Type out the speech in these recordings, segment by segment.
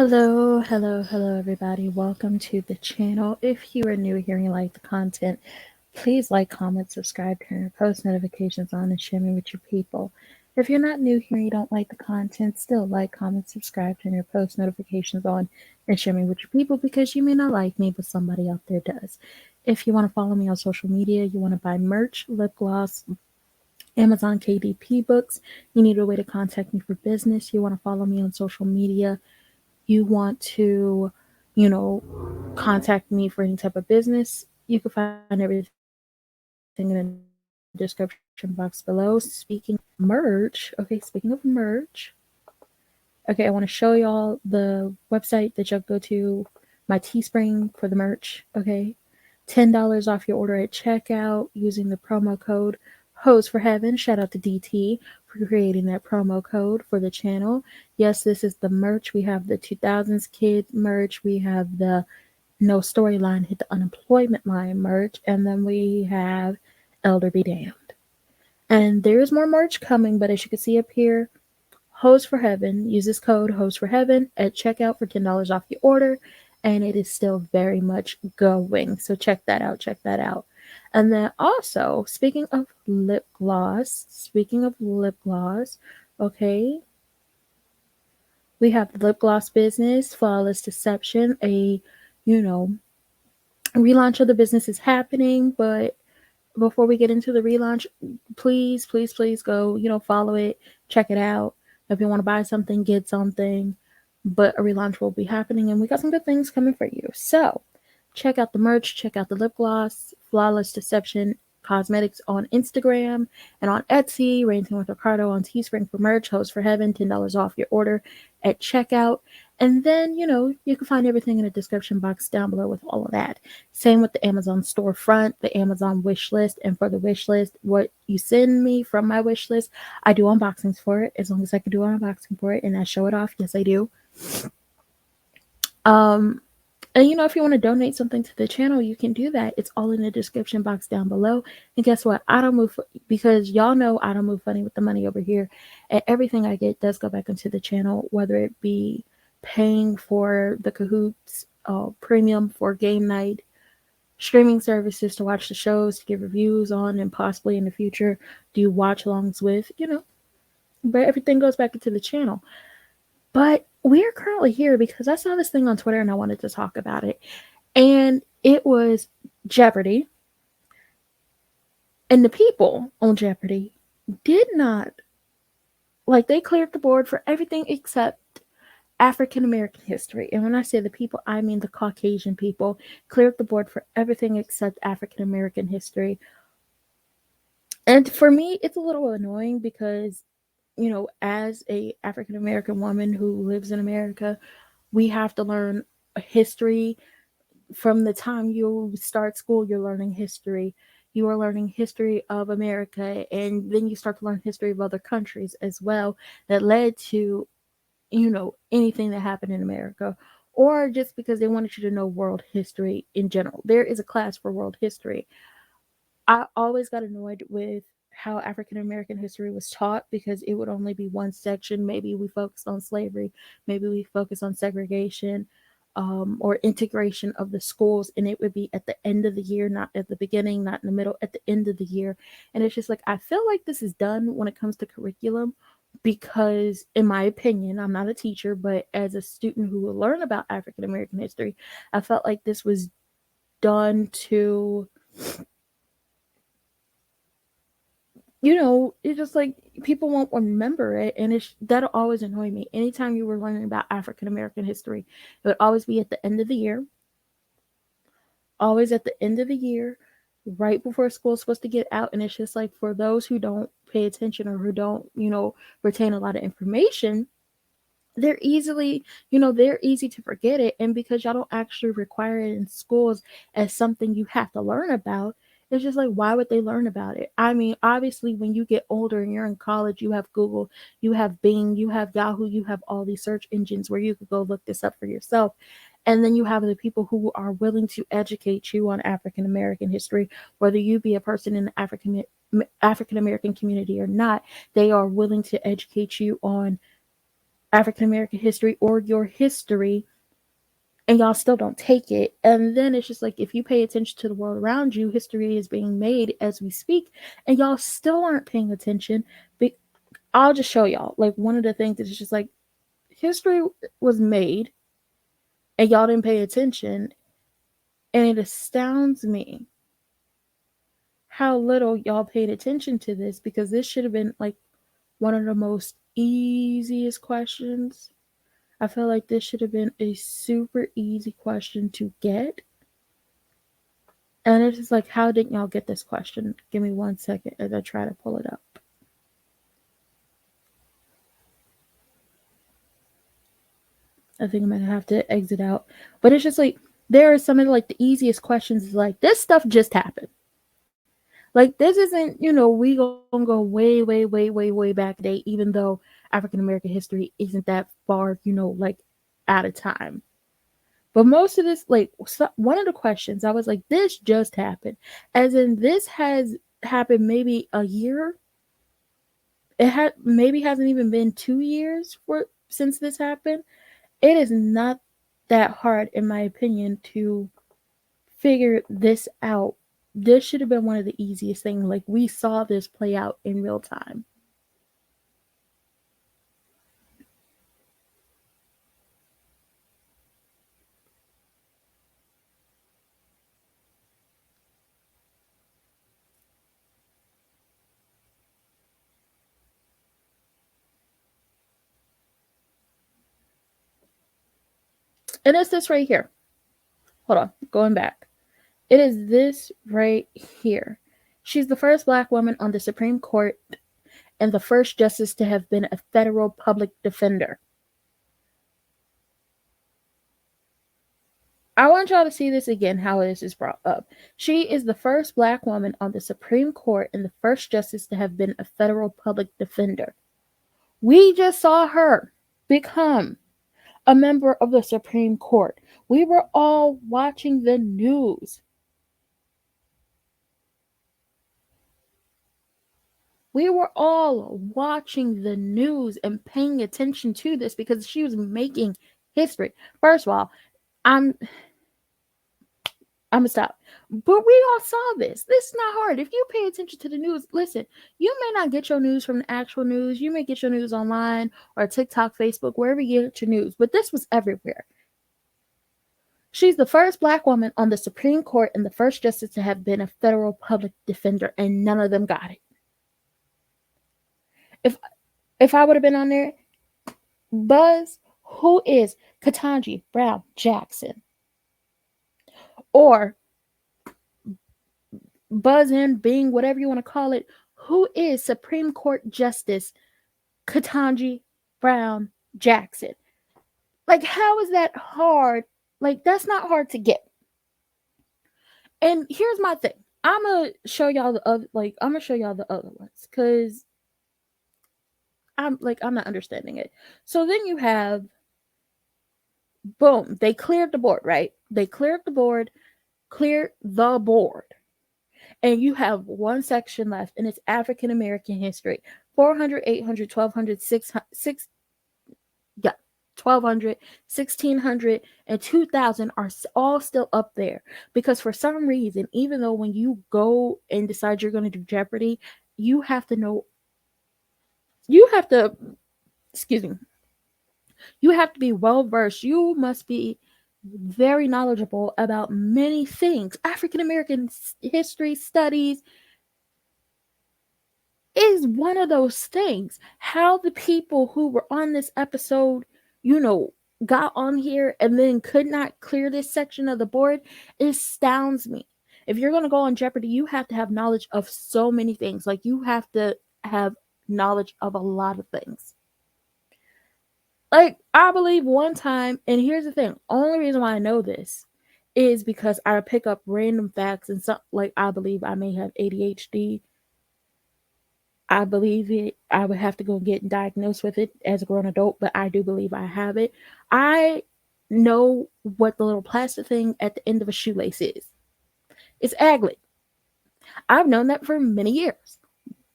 Hello, everybody. Welcome to the channel. If you are new here and you like the content, please like, comment, subscribe, turn your post notifications on, and share me with your people. If you're not new here and you don't like the content, still like, comment, subscribe, turn your post notifications on, and share me with your people because you may not like me, but somebody out there does. If you want to follow me on social media, you want to buy merch, lip gloss, Amazon KDP books, you need a way to contact me for business, you want to follow me on social media, you want to, contact me for any type of business, you can find everything in the description box below. Speaking of merch, speaking of merch, okay, I want to show y'all the website that y'all go to, my TeeSpring for the merch, okay? $10 off your order at checkout using the promo code Hose for Heaven. Shout out to DT for creating that promo code for the channel. Yes, this is the merch. We have the 2000s kid merch. We have the No Storyline Hit the Unemployment Line merch. And then we have Elder Be Damned. And there is more merch coming, but as you can see up here, Hose for Heaven. Use this code Hose for Heaven at checkout for $10 off your order, and it is still very much going. So check that out. Check that out. And then also, speaking of lip gloss, okay, we have the lip gloss business, Flawless Deception, you know, relaunch of the business is happening, but before we get into the relaunch, please go, follow it, check it out. If you want to buy something, get something. But a relaunch will be happening, and we got some good things coming for you. So check out the merch, check out the lip gloss, Flawless Deception Cosmetics on Instagram and on Etsy, Ranting with Ricardo on Teespring for merch, Hose for Heaven, $10 off your order at checkout. And then, you can find everything in the description box down below with all of that. Same with the Amazon storefront, the Amazon wish list. And for the wish list, what you send me from my wish list, I do unboxings for it as long as I can do an unboxing for it and I show it off. Yes, I do. And if you want to donate something to the channel, you can do that. It's all in the description box down below. And guess what? I don't move because y'all know I don't move funny with the money over here. And everything I get does go back into the channel, whether it be paying for the Cahoots premium for game night, streaming services to watch the shows, to give reviews on, and possibly in the future do watch alongs with, but everything goes back into the channel. But we are currently here because I saw this thing on Twitter and I wanted to talk about it. And it was Jeopardy. And the people on Jeopardy did not, they cleared the board for everything except African American history. And when I say the people, I mean the Caucasian people cleared the board for everything except African American history. And for me, it's a little annoying because as a African American woman who lives in America, we have to learn history. From the time you start school, you're learning history. You are learning history of America, and then you start to learn history of other countries as well that led to, anything that happened in America, or just because they wanted you to know world history in general. There is a class for world history. I always got annoyed with how African American history was taught because it would only be one section. Maybe we focused on slavery, maybe we focused on segregation, or integration of the schools, and it would be at the end of the year, not at the beginning, not in the middle, at the end of the year. And it's just like, I feel like this is done when it comes to curriculum because, in my opinion, I'm not a teacher, but as a student who will learn about African American history, I felt like this was done to, it's just like people won't remember it, and that'll always annoy me. Anytime you were learning about African American history, it would always be at the end of the year, always at the end of the year, right before school's supposed to get out. And it's just like, for those who don't pay attention or who don't, retain a lot of information, they're they're easy to forget it. And because y'all don't actually require it in schools as something you have to learn about, it's just like, why would they learn about it? I mean, obviously, when you get older and you're in college, you have Google, you have Bing, you have Yahoo, you have all these search engines where you could go look this up for yourself. And then you have the people who are willing to educate you on African American history, whether you be a person in the African American community or not. They are willing to educate you on African American history or your history, and y'all still don't take it. And then it's just like, if you pay attention to the world around you, history is being made as we speak, and y'all still aren't paying attention. I'll just show y'all. Like, one of the things is just like, history was made and y'all didn't pay attention. And it astounds me how little y'all paid attention to this, because this should have been like one of the most easiest questions. I feel like this should have been a super easy question to get. And it's just like, how didn't y'all get this question? Give me 1 second as I try to pull it up. I think I'm gonna have to exit out. But it's just like, there are some of like the easiest questions, like, this stuff just happened. Like, this isn't, we gonna go way back date, even though African American history isn't that far, like, out of time. But most of this, like, one of the questions, I was like, this just happened. As in, this has happened maybe a year. It maybe hasn't even been 2 years since this happened. It is not that hard, in my opinion, to figure this out. This should have been one of the easiest things. Like, we saw this play out in real time. And it's this right here. Hold on, going back. It is this right here. She's the first Black woman on the Supreme Court and the first justice to have been a federal public defender. I want y'all to see this again, how this is brought up. She is the first Black woman on the Supreme Court and the first justice to have been a federal public defender. We just saw her become a member of the Supreme Court. We were all watching the news. We were all watching the news and paying attention to this because she was making history. First of all, I'm gonna stop. But we all saw this. This is not hard. If you pay attention to the news, listen, you may not get your news from the actual news. You may get your news online or TikTok, Facebook, wherever you get your news. But this was everywhere. She's the first Black woman on the Supreme Court and the first justice to have been a federal public defender, and none of them got it. If I would have been on there, Buzz, who is Ketanji Brown Jackson? Or Buzz in, Bing, whatever you want to call it, who is Supreme Court Justice Ketanji Brown Jackson? Like, how is that hard? Like, that's not hard to get. And here's my thing. I'm gonna show y'all the other ones, because I'm not understanding it. So then you have, boom, they cleared the board, right? They cleared the board, and you have one section left, and it's African American history. 400, 800, 1200, 1200, 1600, and 2000 are all still up there, because for some reason, even though when you go and decide you're going to do Jeopardy, you have to be well versed. You must be very knowledgeable about many things. African American history studies is one of those things. How the people who were on this episode, got on here and then could not clear this section of the board, astounds me. If you're going to go on Jeopardy, you have to have knowledge of so many things. Like, you have to have knowledge of a lot of things. Like, I believe one time, and here's the thing, only reason why I know this is because I pick up random facts, and I believe I may have ADHD. I believe it. I would have to go get diagnosed with it as a grown adult, but I do believe I have it. I know what the little plastic thing at the end of a shoelace is. It's aglet. I've known that for many years.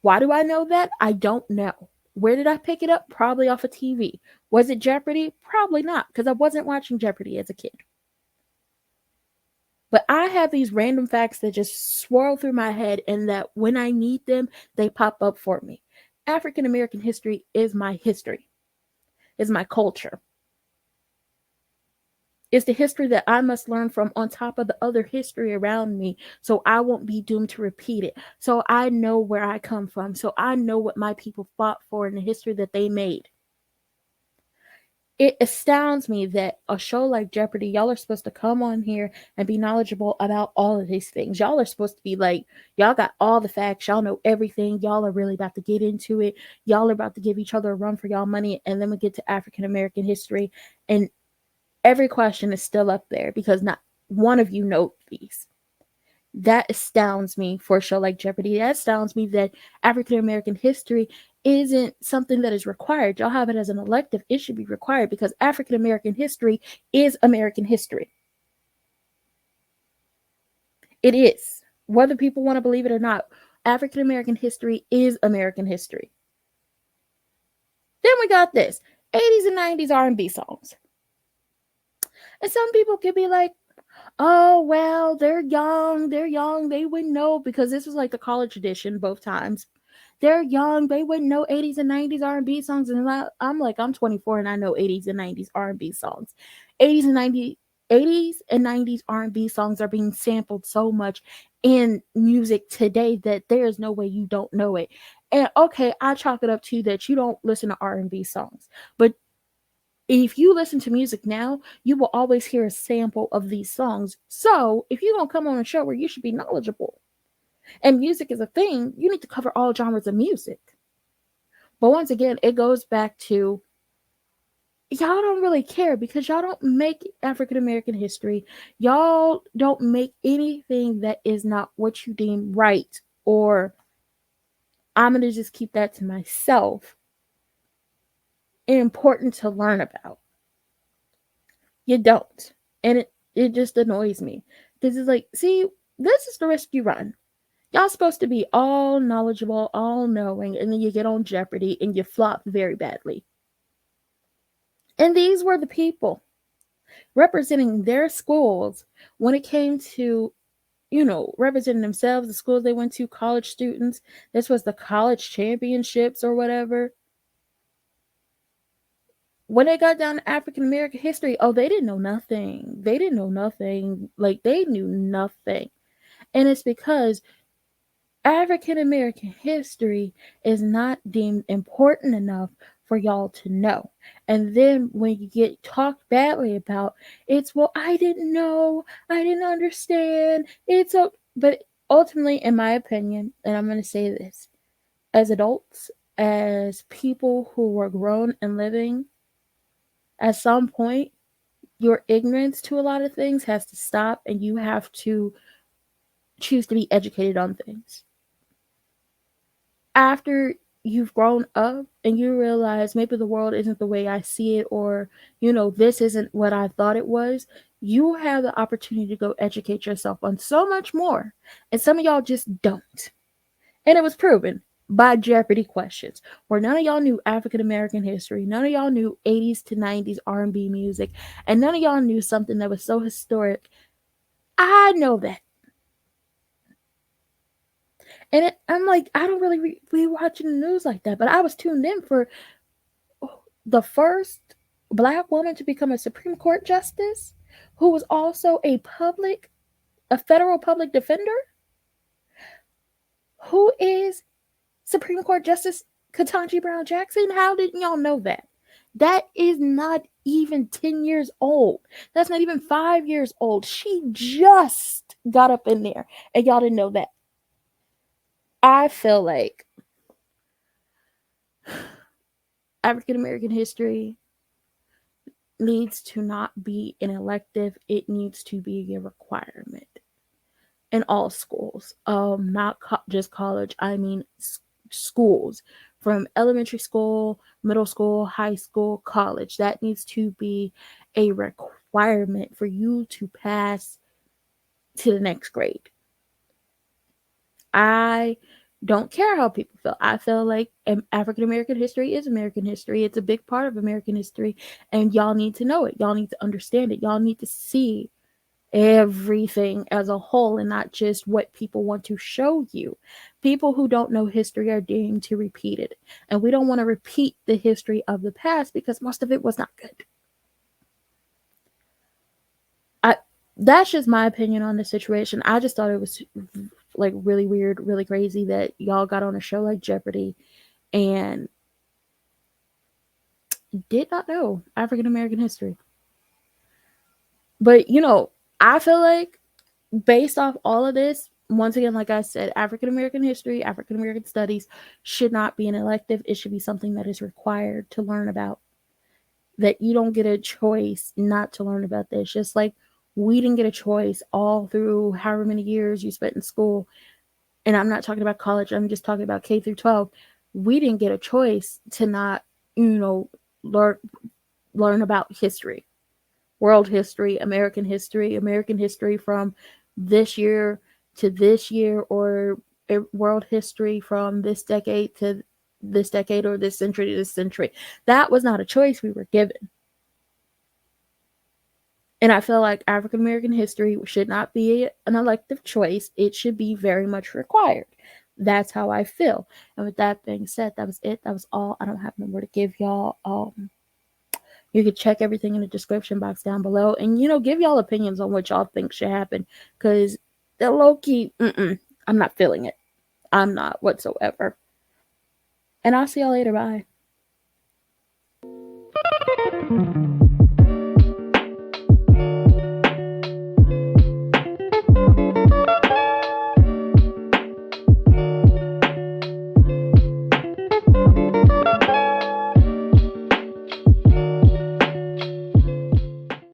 Why do I know that? I don't know. Where did I pick it up? Probably off of TV. Was it Jeopardy? Probably not, because I wasn't watching Jeopardy as a kid. But I have these random facts that just swirl through my head, and that when I need them, they pop up for me. African American history, is my culture. It's the history that I must learn from on top of the other history around me, so I won't be doomed to repeat it. So I know where I come from. So I know what my people fought for in the history that they made. It astounds me that a show like Jeopardy, y'all are supposed to come on here and be knowledgeable about all of these things. Y'all are supposed to be like, y'all got all the facts, y'all know everything, y'all are really about to get into it, y'all are about to give each other a run for y'all money, and then we get to African American history, and every question is still up there because not one of you know these. That astounds me for a show like Jeopardy. That astounds me that African American history isn't something that is required. Y'all have it as an elective. It should be required because African American history is American history. It is. Whether people want to believe it or not, African American history is American history. Then we got this 80s and 90s R&B songs. And some people could be like, oh, well, they're young, they wouldn't know, because this was like the college edition both times. They're young, they wouldn't know 80s and 90s R&B songs. And I'm like, I'm 24 and I know 80s and 90s R&B songs. 80s and 90s R&B songs are being sampled so much in music today that there's no way you don't know it. And okay, I chalk it up to that you don't listen to R&B songs, but if you listen to music now, you will always hear a sample of these songs. So if you're going to come on a show where you should be knowledgeable and music is a thing, you need to cover all genres of music. But once again, it goes back to y'all don't really care because y'all don't make African American history. Y'all don't make anything that is not what you deem right, or I'm going to just keep that to myself, important to learn about. You don't. And it just annoys me. Because it's like, see, this is the risk you run. Y'all supposed to be all knowledgeable, all knowing, and then you get on Jeopardy and you flop very badly. And these were the people representing their schools when it came to, representing themselves, the schools they went to, college students. This was the college championships or whatever. When they got down to African American history, oh, they didn't know nothing. They didn't know nothing. Like, they knew nothing. And it's because African American history is not deemed important enough for y'all to know. And then when you get talked badly about, it's, well, I didn't know, I didn't understand. But ultimately, in my opinion, and I'm going to say this, as adults, as people who were grown and living, at some point, your ignorance to a lot of things has to stop, and you have to choose to be educated on things. After you've grown up and you realize maybe the world isn't the way I see it, or, this isn't what I thought it was, you have the opportunity to go educate yourself on so much more. And some of y'all just don't. And it was proven by Jeopardy questions, where none of y'all knew African American history, none of y'all knew 80s to 90s R&B music, and none of y'all knew something that was so historic. I know that. And I'm like, I don't really be watching the news like that, but I was tuned in for the first Black woman to become a Supreme Court justice, who was also a federal public defender, who is Supreme Court Justice Ketanji Brown Jackson. How didn't y'all know that? That is not even 10 years old. That's not even 5 years old. She just got up in there, and y'all didn't know that. I feel like African American history needs to not be an elective. It needs to be a requirement in all schools. Not just college. I mean schools, from elementary school, middle school, high school, college. That needs to be a requirement for you to pass to the next grade. I Don't care how people feel. I feel like African American history is American history. It's a big part of American history, and y'all need to know it. Y'all need to understand it. Y'all need to see everything as a whole and not just what people want to show you. People who don't know history are doomed to repeat it. And we don't want to repeat the history of the past because most of it was not good. That's just my opinion on the situation. I just thought it was like really weird, really crazy that y'all got on a show like Jeopardy and did not know African American history. But I feel like based off all of this, once again, like I said, African American history, African American studies should not be an elective. It should be something that is required to learn about. That you don't get a choice not to learn about this. Just like we didn't get a choice all through however many years you spent in school. And I'm not talking about college, I'm just talking about K through 12. We didn't get a choice to not, learn about history, world history, American history from this year to this year, or world history from this decade to this decade, or this century to this century. That was not a choice we were given. And I feel like African American history should not be an elective choice. It should be very much required. That's how I feel. And with that being said, that was it. That was all. I don't have no more to give y'all. You can check everything in the description box down below, and give y'all opinions on what y'all think should happen. Cause the low key, I'm not feeling it. I'm not whatsoever. And I'll see y'all later. Bye.